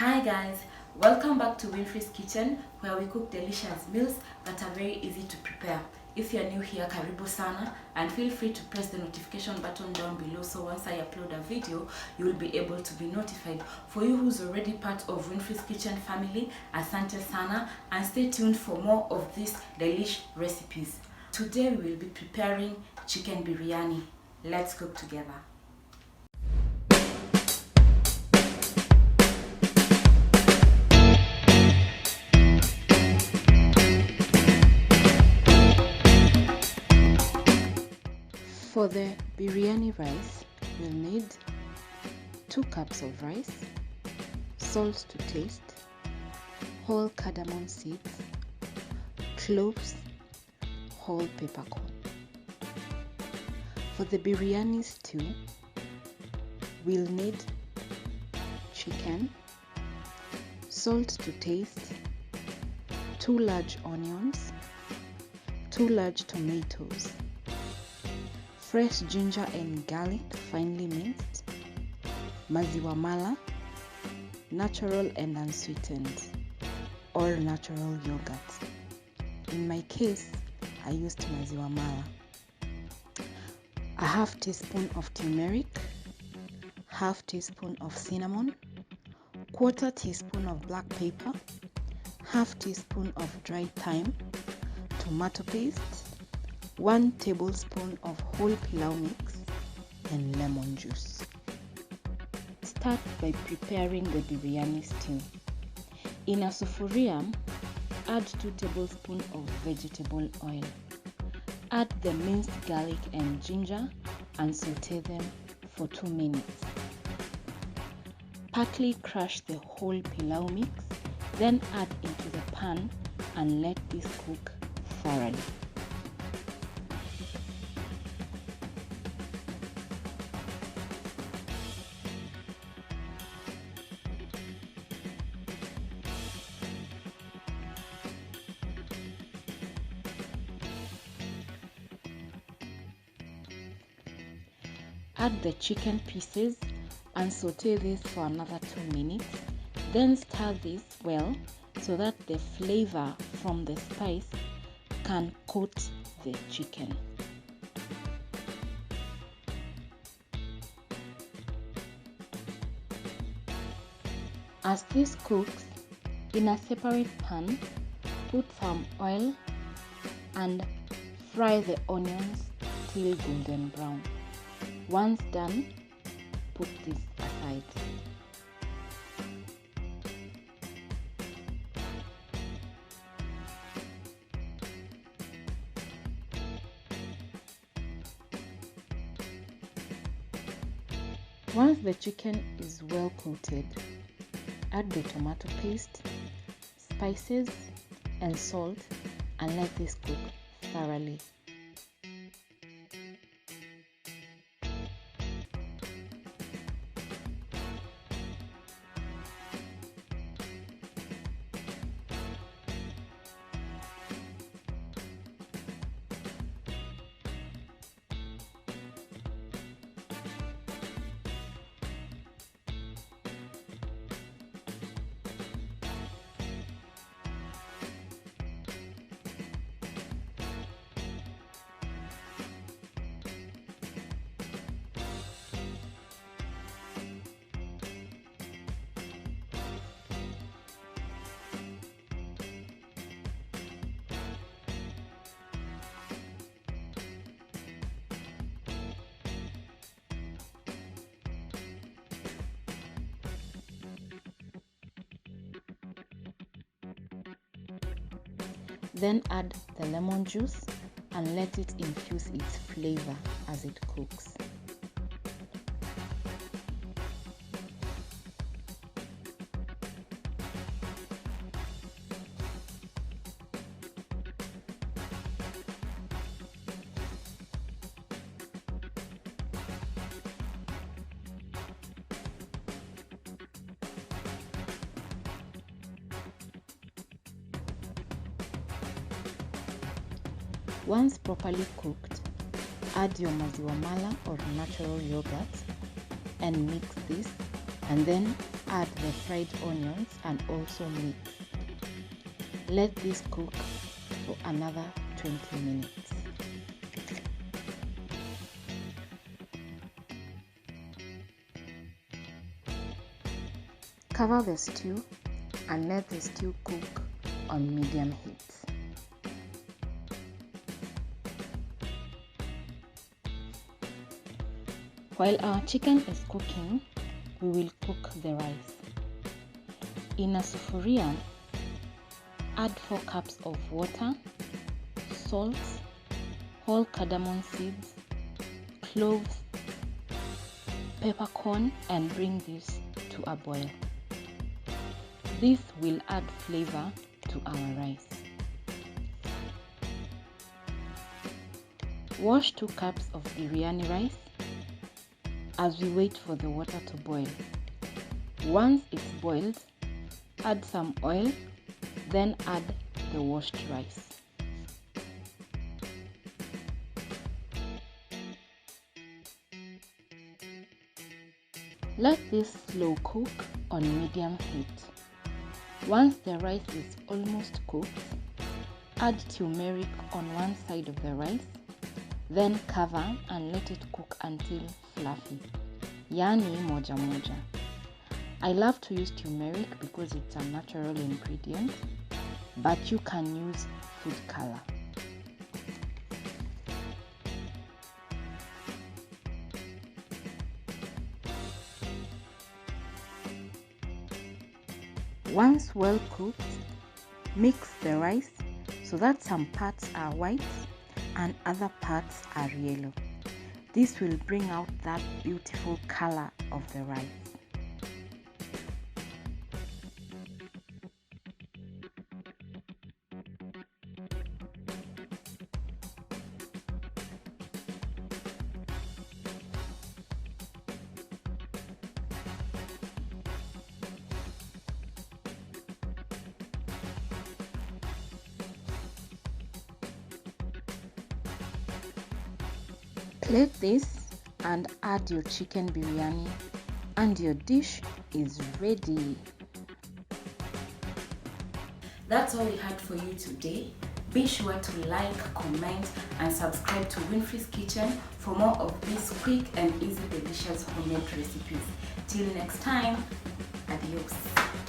Hi guys, welcome back to Winnfrey's kitchen where we cook delicious meals that are very easy to prepare. If you're new here, karibu sana, and feel free to press the notification button down below so once I upload a video, you will be able to be notified. For you who's already part of Winnfrey's kitchen family, asante sana, and stay tuned for more of these delish recipes. Today we will be preparing chicken biryani. Let's cook together. For the biryani rice, we'll need 2 cups of rice, salt to taste, whole cardamom seeds, cloves, whole peppercorn. For the biryani stew, we'll need chicken, salt to taste, 2 large onions, 2 large tomatoes, fresh ginger and garlic finely minced, Maziwa Mala, natural and unsweetened, or natural yogurt. In my case, I used Maziwa Mala. A half teaspoon of turmeric, half teaspoon of cinnamon, quarter teaspoon of black pepper, half teaspoon of dried thyme, tomato paste, 1 tablespoon of whole pilau mix, and lemon juice. Start by preparing the biryani stew. In a sufuria, add 2 tablespoons of vegetable oil. Add the minced garlic and ginger and saute them for 2 minutes. Partly crush the whole pilau mix, then add into the pan and let this cook thoroughly. Add the chicken pieces and saute this for another 2 minutes. Then stir this well so that the flavor from the spice can coat the chicken. As this cooks, in a separate pan, put some oil and fry the onions till golden brown. Once done, put this aside. Once the chicken is well coated, add the tomato paste, spices, and salt and let this cook thoroughly. Then add the lemon juice and let it infuse its flavor as it cooks. Once properly cooked, add your Maziwa Mala or natural yogurt and mix this, and then add the fried onions and also mix. Let this cook for another 20 minutes. Cover the stew and let the stew cook on medium heat. While our chicken is cooking, we will cook the rice. In a sufuria, add 4 cups of water, salt, whole cardamom seeds, cloves, peppercorn, and bring this to a boil. This will add flavor to our rice. Wash 2 cups of biryani rice as we wait for the water to boil. Once it's boiled, add some oil, then add the washed rice. Let this slow cook on medium heat. Once the rice is almost cooked, add turmeric on one side of the rice, then cover and let it cook until fluffy, yani moja moja. I love to use turmeric because it's a natural ingredient, but you can use food color. Once well cooked, mix the rice so that some parts are white and other parts are yellow. This will bring out that beautiful color of the rice. Plate this and add your chicken biryani and your dish is ready. That's all we had for you today. Be sure to like, comment and subscribe to Winnfrey's Kitchen for more of these quick and easy delicious homemade recipes. Till next time, adios.